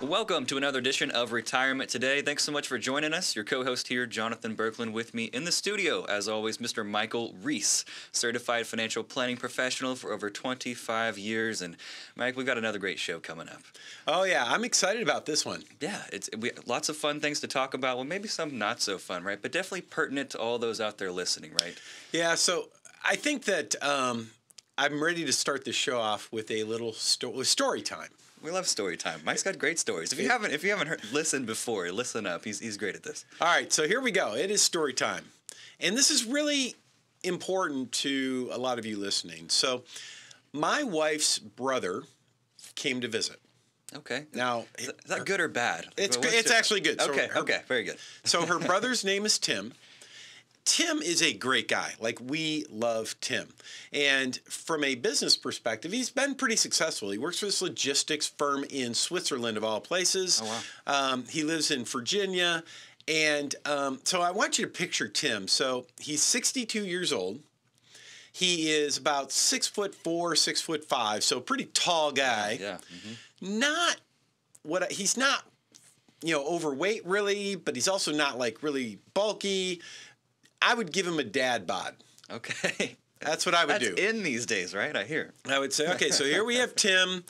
Welcome to another edition of Retirement Today. Thanks so much for joining us. Your co-host here, Jonathan Berkland, with me in the studio, as always, Mr. Michael Reese, certified financial planning professional for over 25 years. And Mike, we've got another great show coming up. Oh yeah, I'm excited about this one. Yeah, lots of fun things to talk about. Well, maybe some not so fun, right? But definitely pertinent to all those out there listening, right? Yeah, so I think that I'm ready to start the show off with a little story time. We love story time. Mike's got great stories. If you haven't listened before, listen up. He's great at this. All right, so here we go. It is story time. And this is really important to a lot of you listening. So my wife's brother came to visit. Okay. Now, is that good or bad? It's actually good. Okay, okay, very good. So her brother's name is Tim. Tim is a great guy. Like, we love Tim. And from a business perspective, he's been pretty successful. He works for this logistics firm in Switzerland, of all places. Oh, wow. He lives in Virginia. And so I want you to picture Tim. So he's 62 years old. He is about 6'4", 6'5", so a pretty tall guy. Yeah. Mm-hmm. He's not, overweight really, but he's also not like really bulky. I would give him a dad bod. Okay. That's what I would do. That's in these days, right? I hear. I would say, okay, so here we have Tim,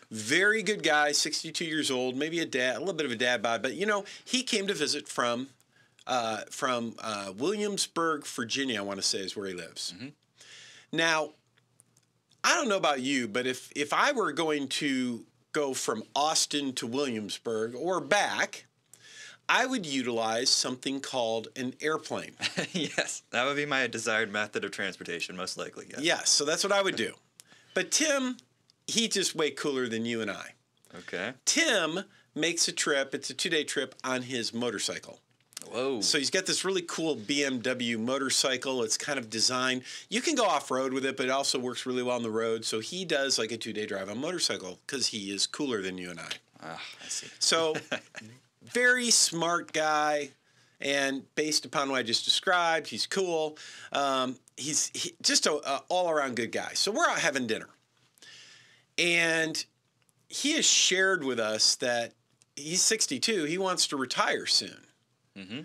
very good guy, 62 years old, maybe a little bit of a dad bod, but he came to visit from Williamsburg, Virginia, I want to say is where he lives. Mm-hmm. Now, I don't know about you, but if I were going to go from Austin to Williamsburg or back, I would utilize something called an airplane. Yes, that would be my desired method of transportation, most likely. Yes. Yes, so that's what I would do. But Tim, he's just way cooler than you and I. Okay. Tim makes a trip. It's a 2-day trip on his motorcycle. Whoa. So he's got this really cool BMW motorcycle. It's kind of designed. You can go off-road with it, but it also works really well on the road. So he does like a 2-day drive on motorcycle because he is cooler tthan you and I. Ah, I see. So very smart guy, and based upon what I just described, he's cool. He's just an all-around good guy. So we're out having dinner, and he has shared with us that he's 62. He wants to retire soon. Mm-hmm.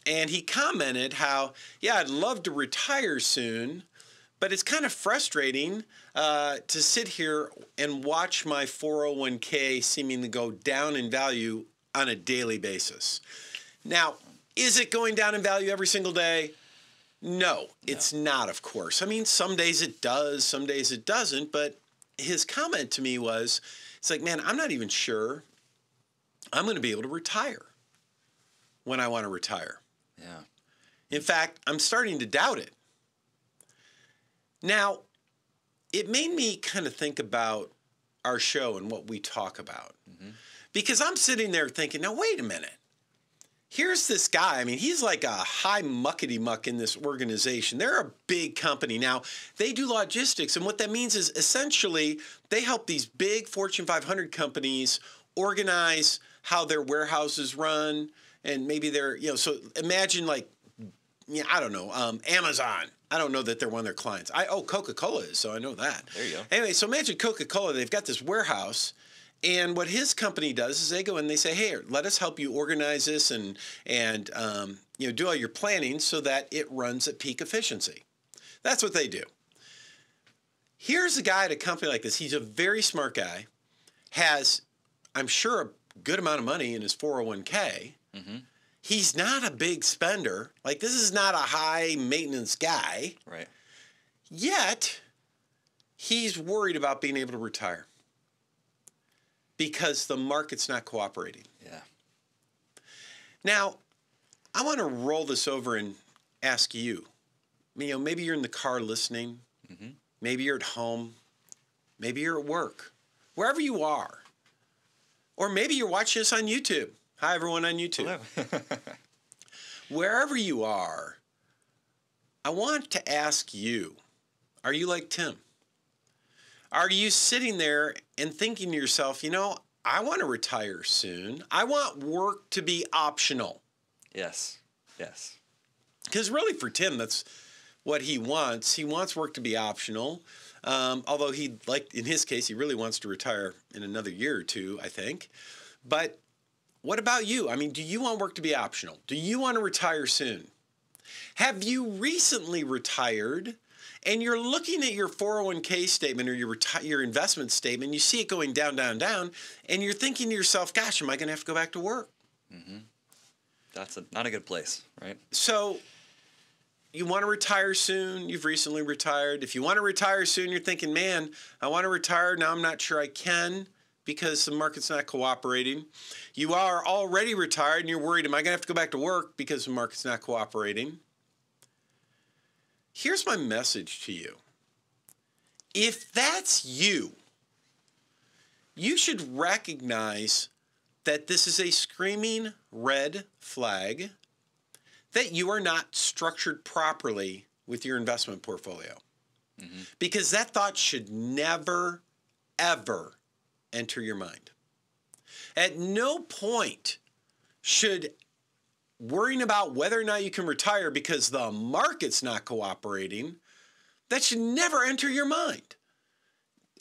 And he commented how, yeah, I'd love to retire soon, but it's kind of frustrating to sit here and watch my 401k seemingly go down in value on a daily basis. Now, is it going down in value every single day? No, it's not, of course. I mean, some days it does, some days it doesn't, but his comment to me was, it's like, man, I'm not even sure I'm going to be able to retire when I want to retire. Yeah. In fact, I'm starting to doubt it. Now, it made me kind of think about our show and what we talk about. Mm-hmm. Because I'm sitting there thinking, now, wait a minute. Here's this guy. I mean, he's like a high muckety-muck in this organization. They're a big company. Now, they do logistics, and what that means is essentially they help these big Fortune 500 companies organize how their warehouses run, and maybe they're, so imagine like, I don't know, Amazon. I don't know that they're one of their clients. Coca-Cola is, so I know that. There you go. Anyway, so imagine Coca-Cola. They've got this warehouse. And what his company does is they go and they say, hey, let us help you organize this and do all your planning so that it runs at peak efficiency. That's what they do. Here's a guy at a company like this. He's a very smart guy, has, I'm sure, a good amount of money in his 401k. Mm-hmm. He's not a big spender. Like, this is not a high maintenance guy. Right. Yet, he's worried about being able to retire, because the market's not cooperating. Yeah. Now, I want to roll this over and ask you. Maybe you're in the car listening. Mm-hmm. Maybe you're at home. Maybe you're at work. Wherever you are. Or maybe you're watching us on YouTube. Hi, everyone on YouTube. Hello. Wherever you are, I want to ask you, are you like Tim? Are you sitting there and thinking to yourself, I want to retire soon. I want work to be optional. Yes. Yes. Because really for Tim, that's what he wants. He wants work to be optional. Although in his case, he really wants to retire in another year or two, I think. But what about you? I mean, do you want work to be optional? Do you want to retire soon? Have you recently retired and you're looking at your 401k statement or your investment statement, you see it going down, down, down, and you're thinking to yourself, gosh, am I going to have to go back to work? Mm-hmm. That's not a good place, right? So you want to retire soon. You've recently retired. If you want to retire soon, you're thinking, man, I want to retire. Now I'm not sure I can because the market's not cooperating. You are already retired and you're worried, am I going to have to go back to work because the market's not cooperating? Here's my message to you. If that's you, you should recognize that this is a screaming red flag that you are not structured properly with your investment portfolio. Mm-hmm. Because that thought should never, ever enter your mind. At no point should worrying about whether or not you can retire because the market's not cooperating, that should never enter your mind.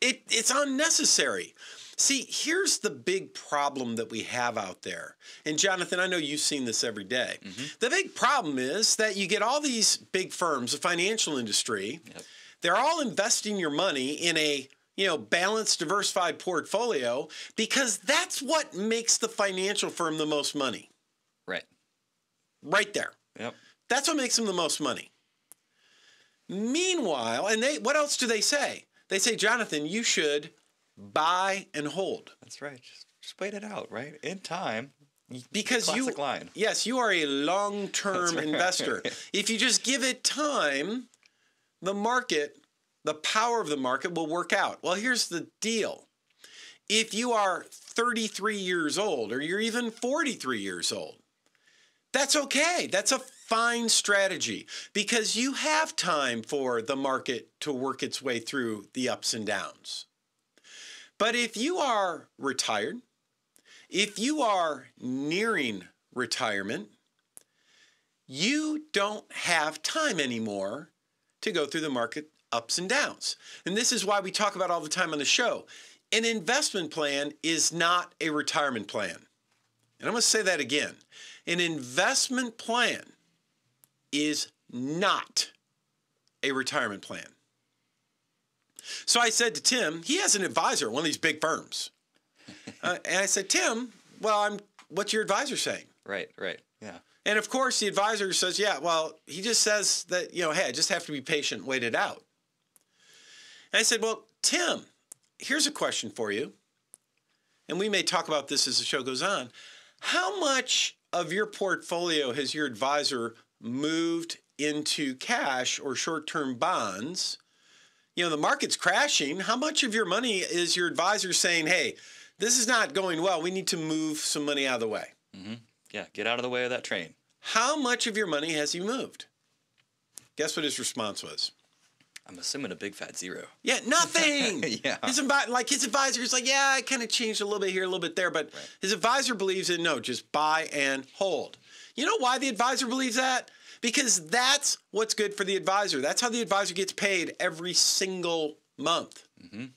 It's unnecessary. See, here's the big problem that we have out there. And Jonathan, I know you've seen this every day. Mm-hmm. The big problem is that you get all these big firms, the financial industry, yep. They're all investing your money in a balanced, diversified portfolio because that's what makes the financial firm the most money. Right. Right there. Yep. That's what makes them the most money. Meanwhile, and what else do they say? They say, Jonathan, you should buy and hold. That's right. Just wait it out, right? In time. Because classic line. Yes, you are a long-term investor. If you just give it time, the market, the power of the market will work out. Well, here's the deal. If you are 33 years old or you're even 43 years old, that's okay. That's a fine strategy because you have time for the market to work its way through the ups and downs. But if you are retired, if you are nearing retirement, you don't have time anymore to go through the market ups and downs. And this is why we talk about all the time on the show. An investment plan is not a retirement plan. And I'm going to say that again. An investment plan is not a retirement plan. So I said to Tim, he has an advisor at one of these big firms. And I said, Tim, well, what's your advisor saying? Right, yeah. And of course, the advisor says, yeah, well, he just says that, hey, I just have to be patient, wait it out. And I said, well, Tim, here's a question for you. And we may talk about this as the show goes on. How much of your portfolio has your advisor moved into cash or short-term bonds? The market's crashing. How much of your money is your advisor saying, hey, this is not going well. We need to move some money out of the way? Mm-hmm. Yeah, get out of the way of that train. How much of your money has he moved? Guess what his response was? I'm assuming a big fat zero. Yeah, nothing. Yeah. His advisor is like, yeah, I kind of changed a little bit here, a little bit there, but right. His advisor believes in no, just buy and hold. You know why the advisor believes that? Because that's what's good for the advisor. That's how the advisor gets paid every single month. Mm-hmm.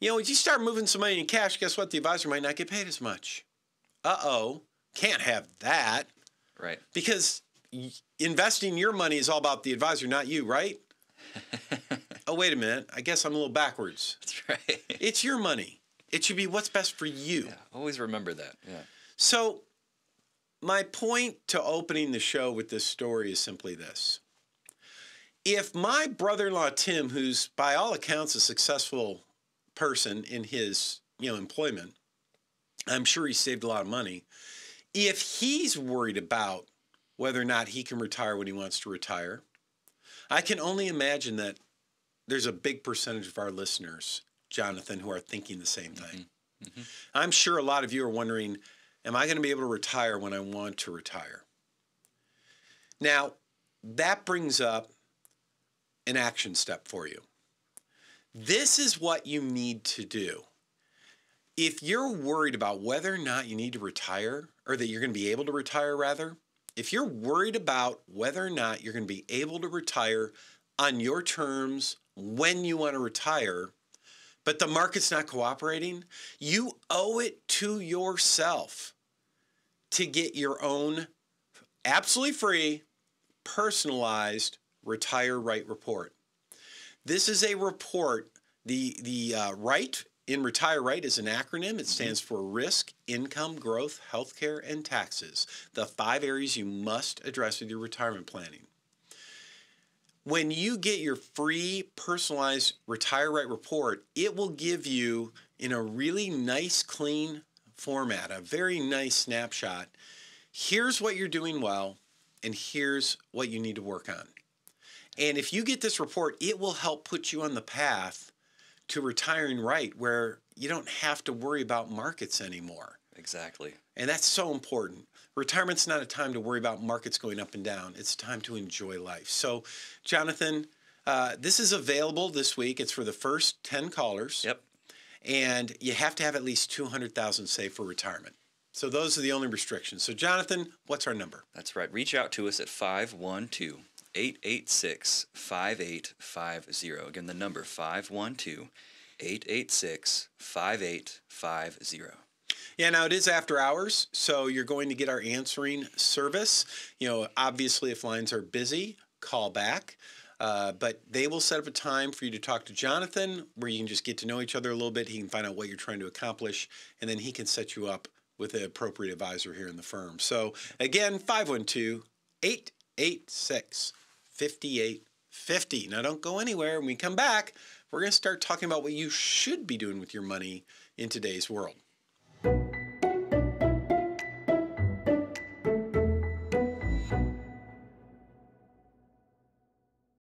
If you start moving some money in cash, guess what? The advisor might not get paid as much. Uh-oh. Can't have that. Right. Because investing your money is all about the advisor, not you, right? Oh, wait a minute. I guess I'm a little backwards. That's right. It's your money. It should be what's best for you. Yeah, always remember that. Yeah. So my point to opening the show with this story is simply this. If my brother-in-law, Tim, who's by all accounts a successful person in his employment, I'm sure he saved a lot of money. If he's worried about whether or not he can retire when he wants to retire, I can only imagine that there's a big percentage of our listeners, Jonathan, who are thinking the same thing. Mm-hmm. Mm-hmm. I'm sure a lot of you are wondering, am I going to be able to retire when I want to retire? Now, that brings up an action step for you. This is what you need to do. If you're worried about whether or not you need to retire, or that you're going to be able to retire, rather, if you're worried about whether or not you're going to be able to retire on your terms when you want to retire, but the market's not cooperating, you owe it to yourself to get your own absolutely free, personalized Retire Right report. This is a report. The right in Retire Right is an acronym. It stands for Risk, Income, Growth, Healthcare, and Taxes, the 5 areas you must address with your retirement planning. When you get your free personalized Retire Right report, it will give you, in a really nice, clean format, a very nice snapshot, here's what you're doing well, and here's what you need to work on. And if you get this report, it will help put you on the path to retiring right, where you don't have to worry about markets anymore. Exactly. And that's so important. Retirement's not a time to worry about markets going up and down. It's a time to enjoy life. So, Jonathan, this is available this week. It's for the first 10 callers. Yep. And you have to have at least $200,000 saved for retirement. So those are the only restrictions. So, Jonathan, what's our number? That's right. Reach out to us at 512-886-5850. Again, the number 512-886-5850. Yeah, now it is after hours, so you're going to get our answering service. You know, obviously, if lines are busy, call back. But they will set up a time for you to talk to Jonathan where you can just get to know each other a little bit. He can find out what you're trying to accomplish, and then he can set you up with the appropriate advisor here in the firm. So, again, 512-886-5850. Now, don't go anywhere. When we come back, we're going to start talking about what you should be doing with your money in today's world.